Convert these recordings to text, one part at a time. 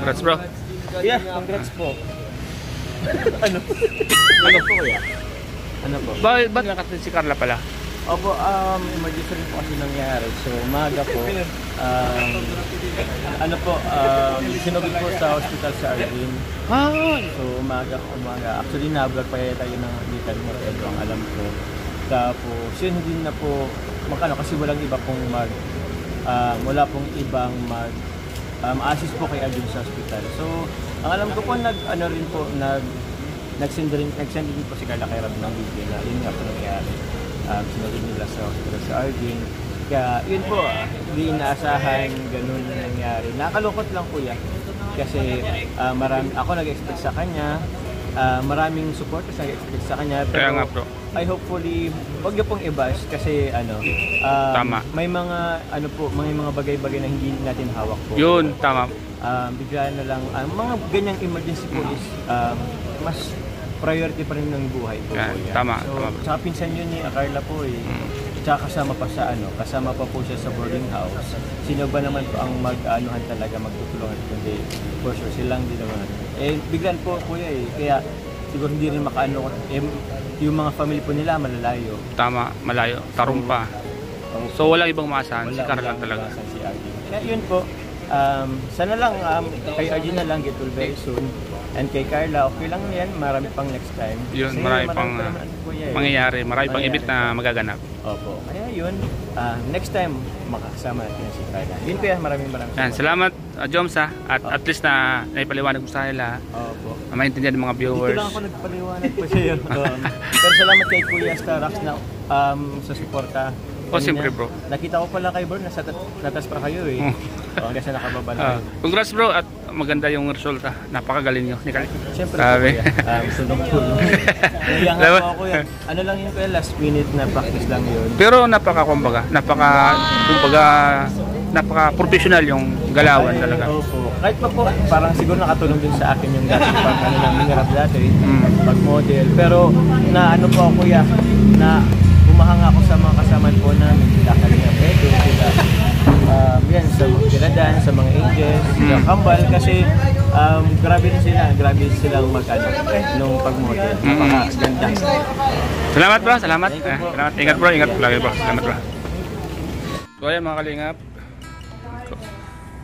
Congrats bro. Yeah, congrats po. Ano? Ano po kuya? Ano po? Ba't nakatid si Carla pala? Opo, emergency rin po kasi nangyari. So, umaga po, ano po, sinugod po sa hospital sa Arvin. So, umaga. Actually, na-vlog pa yata yun ng Little Moreno, ang alam ko. Tapos, yun hindi na po, kasi walang iba pong wala pong ibang assist po kay Arvin sa hospital. So, ang alam ko po, nag-send din po si Carla kay Rob ng video na yun nga po nangyari. Sinugod nila sa hospital sa Arvin. Kaya yun po, hindi inaasahan ganun nangyari. Nakakalungkot lang po yan. Kasi ako nag-expect sa kanya, maraming supporters nag-expect sa kanya. Pero kaya nga bro. I hopefully, wag niyo pong i-bash kasi tama. may mga bagay-bagay na hindi natin hawak po. Yun, tama. Bigla na lang, mga ganyang emergency po is mas priority pa rin ng buhay po. Tama, so, tama. Tsaka pinsan yun ni Carla po eh. Tsaka kasama pa po siya sa boarding house. Sino ba naman po ang mag-anuhan talaga, magtutulungan kundi for sure silang din naman. Biglan po kuya eh. Kaya siguro hindi rin makaano yung mga family po nila malalayo. Tama, malayo. Tarumpa. So walang ibang maasahan, si Carla lang talaga. Si Arjun. Kaya yun po, sana lang kay Arjun na lang get well very soon. And kay Carla, okay lang yan, marami pang next time. Yun, marami pang mangyayari, marami pang ibit na magaganap. Opo, kaya yun, next time makakasama natin si Carla. Yun po yan, maraming salamat Joms at least na naipaliwanag mo sa nila. Opo. Maintindihan ng mga viewers. Dito lang ako nagpaliwanag po siya yun. Pero salamat kay Kuya Starax na sa suporta. Siyempre bro. Nakita ko pala kay bro, natas pa kayo eh. Hanggang sa nakababa na kayo. Congrats bro at maganda yung resulta. Napakagaling nyo. Siyempre po kuya. Tulong-tulong. Naiyangan po ako yan. Ano lang yun kuya, last minute na practice lang yun. Pero napaka-professional yung galawan talaga. Opo. Kahit pa po, parang siguro nakatulong din sa akin yung dati pag namin hirap dati, pag model. Pero ano po ako kuya, na humahanga ako sa mga kasamaan po namin, sila Kalinga Pedro, sila yan, sila Dan, sa mga Angels, sila Kambal, kasi grabe silang nung pag-model. Napakaganda. Salamat bro, salamat. Ingat bro, ingat lagi bro. Salamat bro. So ayan mga kalingap,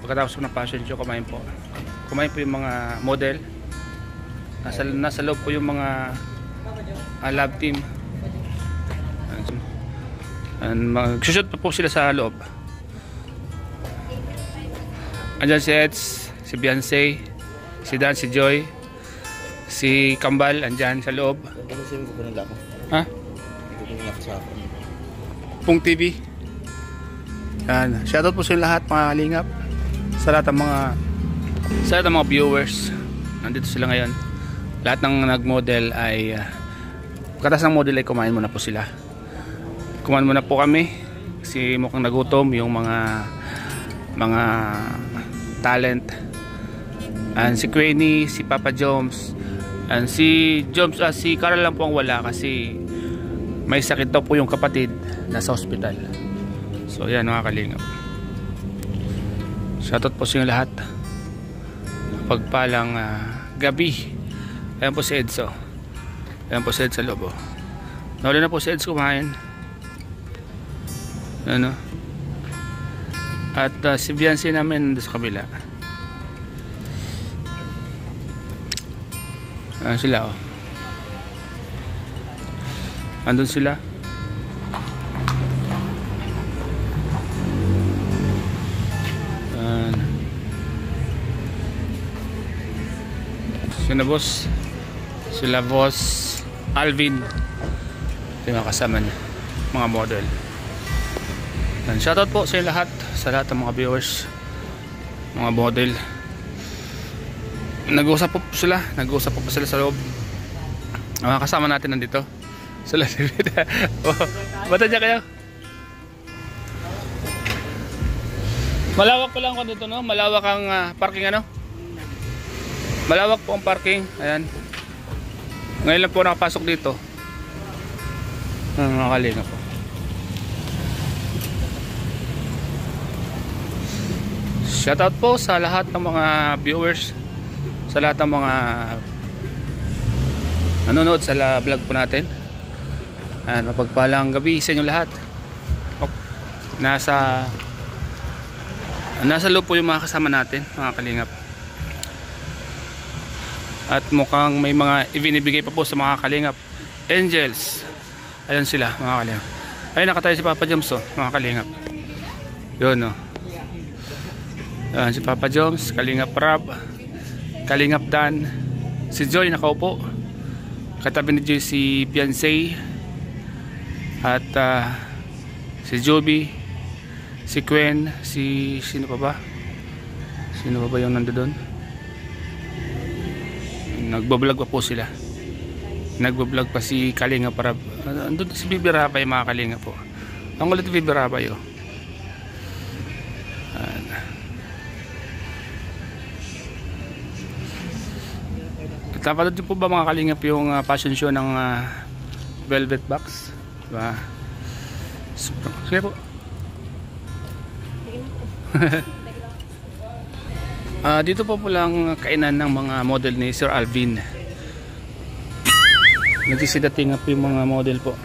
pagkatapos ko ng fashion show, kumain po yung mga model. Nasa loob po yung mga lab team. And magsushoot pa po sila sa loob. Andyan si Eds, si Beyonce, si Dan, si Joy, si Kambal, andyan sa loob. Ha? Pung TV. Yan. Shoutout po sa lahat mga kalingap. Sa lahat ng mga viewers. Nandito sila ngayon. Lahat ng nag-model ay pagkatapos ng model ay kumain muna po sila. Kumain muna po kami kasi mukhang nagutom yung mga talent. And si Queenie, si Papa Joms, and si Carl lang po ang wala kasi may sakit daw po yung kapatid nasa hospital. So yan mga kalingap. Shoutout po sa inyo lahat. Pagpalang gabi. Ayan po si Edso. Ayan po si Eds sa loob. Nawala na po si Eds kumain. Ano? At si Beyonce namin nandun sa kabila. Sila andun sila. Sila boss Alvin. Ito yung mga kasama niya, mga model. And shoutout po sa lahat ng mga viewers, mga model. Nag-uusap po sila sa loob. Ang mga kasama natin nandito sila. Bata dyan kayo. Malawak po lang ko dito, no? Malawak ang parking, ano? Malawak po ang parking. Ayan. Ngayon lang po nakapasok dito. Mga kalinga po. Shoutout po sa lahat ng mga viewers, sa lahat ng mga nanonood sa vlog po natin. Mapagpalang gabi sa inyo lahat. Nasa loob po yung mga kasama natin, mga kalingap. At mukhang may mga ibinibigay pa po sa mga kalingap angels. Ayan sila, mga kalingap. Ayun, nakatayo si Papa Joms, mga kalingap. Yun, ayan, si Papa Joms, Kalingap Rab, Kalingap Dan, si Joy nakaupo. Katabi ni Joy si Beyonce. At si Joby, si Gwen, si sino pa ba? Sino pa ba yung nandoon? Nagbablog pa po sila. Nagbablog pa si Kalingap Rab. Andun si Bibi Rabay, mga Kalingap po. Ang ulit Bibi Rabay, Napanood din po ba, mga Kalingap, yung fashion show ng Velvet Box? Diba? Sige po. Dito po lang kainan ng mga model ni Sir Alvin. Nagsisidating po yung mga model po.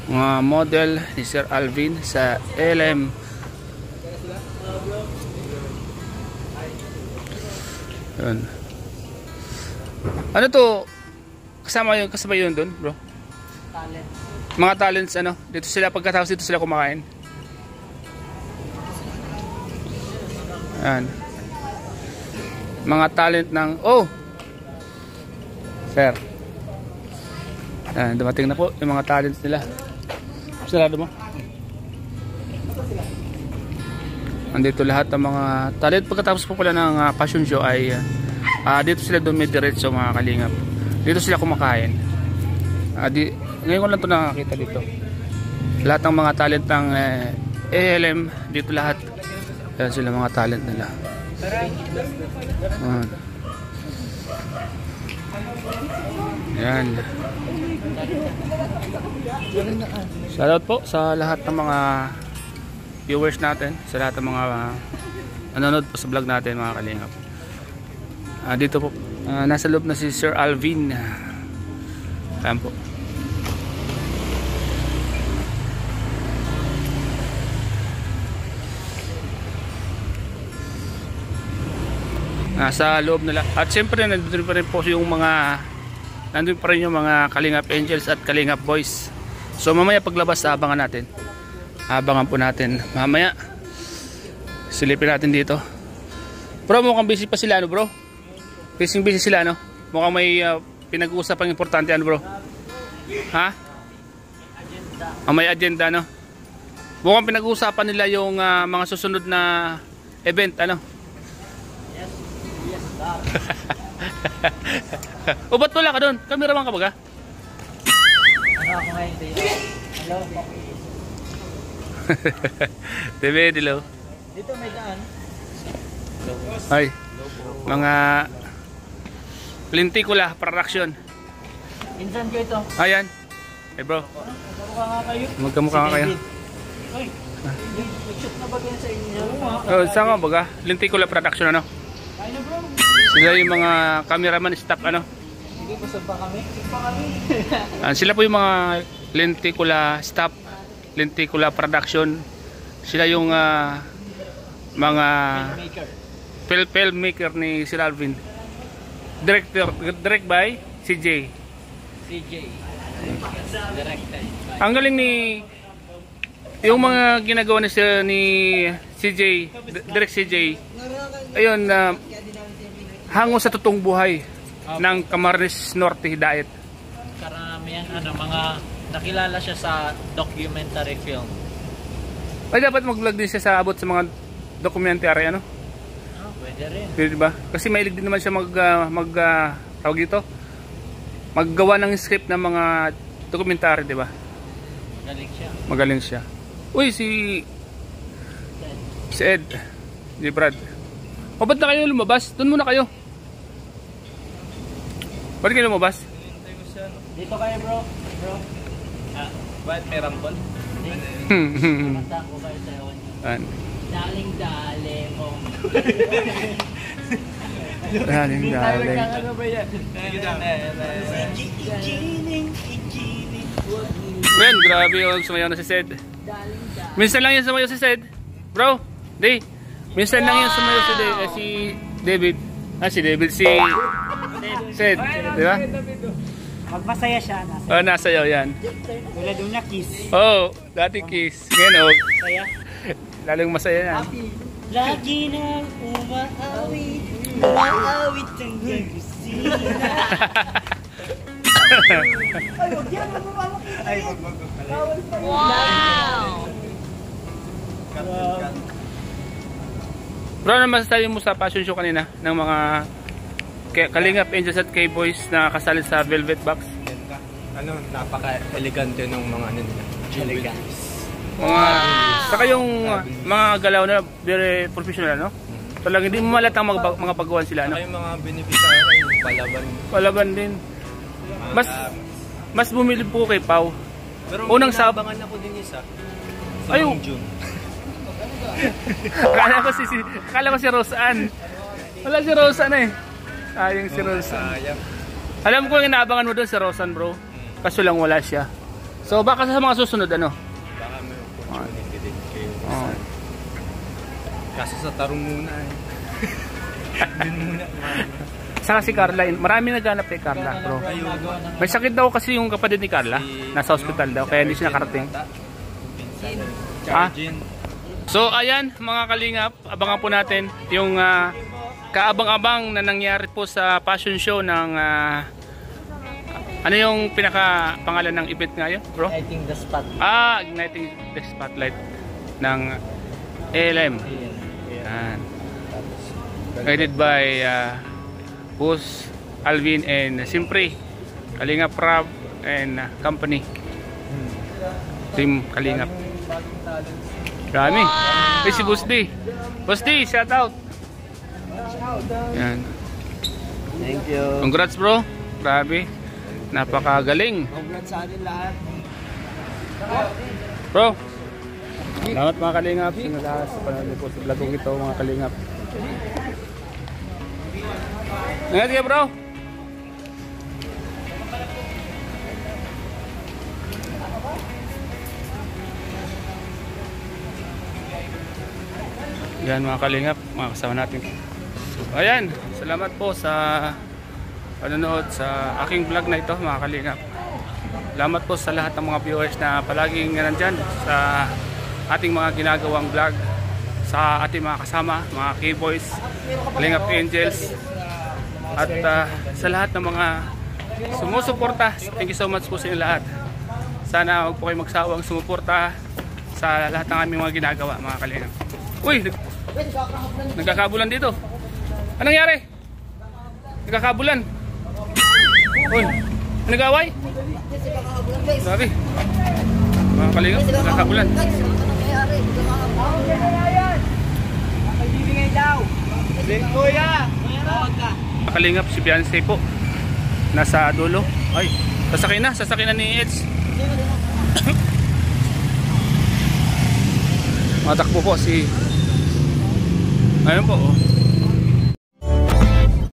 Mga model ni Sir Alvin sa LM. Yun. Ano to? Kasama yun doon, bro? Talent. Mga talents, ano? Dito sila, pagkatapos dito sila kumakain. Ayan. Mga talent ng... Oh! Sir. Ayan, dumating na po yung mga talents nila. Sarado mo? Andito lahat ng mga talent. Pagkatapos po pala ng fashion show ay dito sila dumidiretso, mga Kalingap. Dito sila kumakain. Ngayon ko lang ito nakakita dito. Lahat ng mga talent ng ALM, dito lahat. Ayan sila mga talent nila. Ayan. Shoutout po sa lahat ng mga viewers natin, sa lahat ng mga nanonood po sa vlog natin, mga Kalingap. Dito po, nasa loob na si Sir Alvin. Ayan po. Nasa loob nila. At siyempre nandun pa rin po yung mga Kalingap Angels at Kalingap Boys. So mamaya paglabas, abangan natin. Abangan po natin mamaya. Silipin natin dito. Bro, mukhang busy pa sila, ano bro? Busy sila, ano? Mukhang may pinag-uusapang importante, ano bro? Ha? May agenda, no? Mukhang pinag-uusapan nila yung mga susunod na event, ano? O ba't wala ka doon? Cameraman ka baga? Ano ako ngayon dito? Hello? Debe, dilo. Dito may daan. Ay, mga Lenticula production. Insan ko ito. Ayan. Hey bro, Magkamukha nga kayo. magkamukha ka kayo. Ay, shoot na ba kayo sa inyo? Oh, saan ka baga? Lenticula production, ano? Kaya na bro. Sila yung mga cameraman staff, ano? Sige, busog pa kami. Busog pa kami. Sila po yung mga Lenticula staff, Lenticula production. Sila yung mga filmmaker ni Sir Alvin. Direct by CJ. Directed. Ang galing ni yung mga ginagawa ni CJ, direct CJ. Ayun, hango sa totoong buhay ng Camarines Norte, Hidayat. Karamihan mga nakilala siya sa documentary film. Ay, dapat mag-vlog din siya sa abot sa mga documentary, ano? Pwede rin. Pwede ba? Kasi mahilig din naman siya tawag dito, maggawa ng script ng mga documentary, di ba? Magaling siya. Magaling siya. Uy, si Ed. Si Brad. O, ba't na kayo lumabas? Doon muna kayo. Ba't kayo lumabas? Dito kayo bro. Bakit may rambol? Kumanta ko kayo sa ewan niyo. Daling-daling mo. Daling. Ano ba yan? Men, grabe yung sumayaw na si Sed. Minsan lang yung sumayaw si Sed. Bro, Day. Minsan lang yung sumayaw si David. Si David, si Sed. Di ba? Pag masaya siya, nasa. Nasayaw yan. Tulad doon niya, kiss. Dati kiss. Ngayon, Saya. lalong masaya yan. Lagi nang umaawit ang kusina. Ay, wag yan, Ay, wag. Wow! Bro, ano masasabi mo sa fashion show kanina ng mga Kalingap Angels at K-Boys na kasali sa Velvet Box? Ano, napaka-elegante ng mga ano nila. Elegance. Saka yung mga galaw na very professional, no? Talagang hindi mo malatang mga paggawan sila, no? Saka yung mga beneficiary, palaban. Palaban din. Mas bumili po kay Pau. Pero Unang inabangan ako din isa. Si Ay, Mang June. akala ko si Roseanne. Wala si Roseanne eh. Sayang si Roseanne. Sayang. Alam ko yung inaabangan mo doon si Roseanne, bro. Kaso lang wala siya. So baka sa mga susunod, ano? Baka may opportunity din kayo. Oh. Kaso sa tarong muna eh. Dun muna. Saka si Carla, marami naghanap kay Carla, bro. May sakit daw kasi yung kapatid ni Carla. Nasa hospital daw, kaya hindi siya nakarating. So ayan mga kalingap, abangan po natin yung kaabang-abang na nangyari po sa fashion show ng ano yung pinaka pangalan ng event ngayon, bro? Igniting the spot. Igniting the Spotlight ng ALM. Yan. Guided by Boss Alvin and Simpre Kalingap Rab and company. Team Kalingap. Dami. Si Boss D. Boss D, shout out. Yan. Thank you. Congrats, bro. Grabe. Napakagaling. Congrats sa atin lahat. Bro. Salamat mga Kalingap. Sinala sa panonood po sa vlogong ito mga Kalingap. Ingat kayo, bro. Yan mga Kalingap, mga kasama natin. Ayan, salamat po sa panonood sa aking vlog na ito mga Kalingap. Salamat po sa lahat ng mga viewers na palaging nandyan sa ating mga ginagawang vlog, sa ating mga kasama, mga K-Boys, Kalingap Angels, at sa lahat ng mga sumusuporta. Thank you so much po sa inyo lahat. Sana huwag po kayo magsawang sumuporta sa lahat ng aming mga ginagawa mga Kalingap. Uy! Nagkakabulan dito. Anong nangyari? Nagkakabulan. Uy! Nag-away? Sabi. Mga Kalingap, nagkakabulan. Magbibigay daw. Kuya! Tawag ka. Kalingap si Beyonce po nasa dulo. Ay, sasakay na ni Eds. Matakbo po si ayun po, oh.